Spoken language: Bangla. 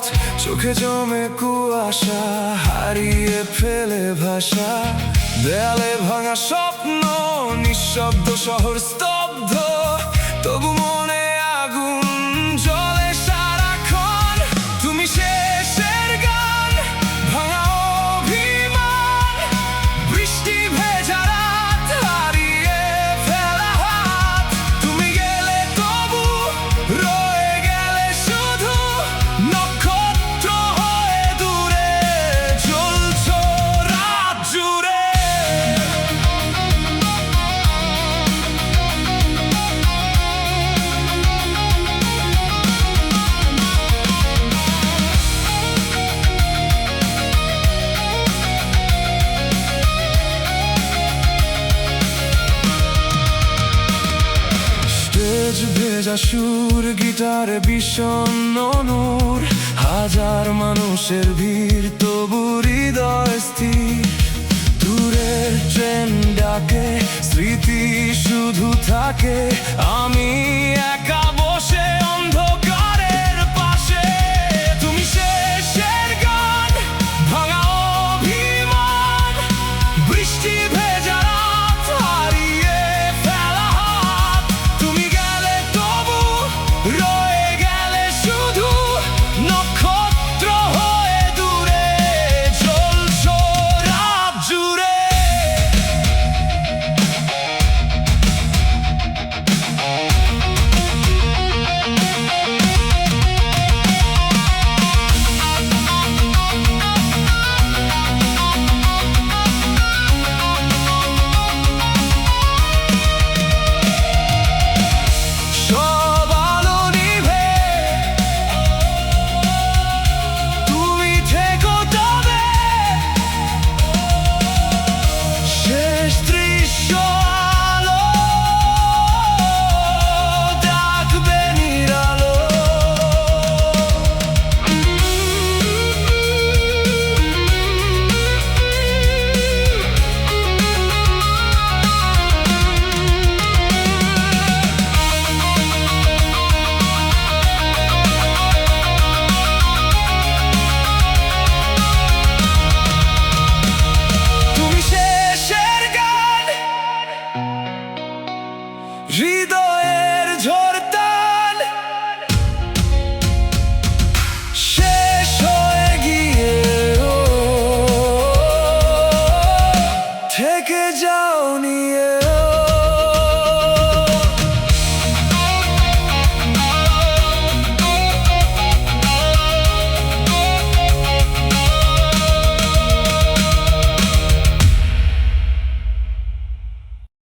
পথ, চোখে জমে কুয়াশা, হারিয়ে ফেলে ভাষা। দেয়ালে ভাঙা স্বপ্ন, নিঃশব্দ শহর স্তব্ধ, তবু মনে আগুন জ্বলে সারাক্ষণ। তুমি শেষের গান, ভাঙা অভিমান, বৃষ্টি ভেজা রাত, হারিয়ে ফেলা হাত। তুমি গেলে তবু রয়ে গেলে শুধু, নক্ষত্র হয়ে দূরে জ্বলছো রাত জুড়ে। স্টেজ ভেজা সুর, গিটারে বিষণ্ণ নূর, হাজার মানুষের ভিড়, তবু হৃদয় স্থির। দূরের ট্রেন ডাকে, স্মৃতি শুধু থাকে, আমি একা বসে অন্ধকারের পাশে। তুমি শেষের গান, ভাঙা অভিমান, বৃষ্টি ভেজা রাত, হারিয়ে ফেলা হাত। তুমি গেলে তবু রয়ে গেলে শুধু, নক্ষত্র হয়ে দূরে জ্বলছো রাত জুড়ে। সব আলো নিভে তুমি থেকো তবে, শেষ দৃশ্য আলো ডাকবে নিরালো। তুমি শেষের গান, হৃদয়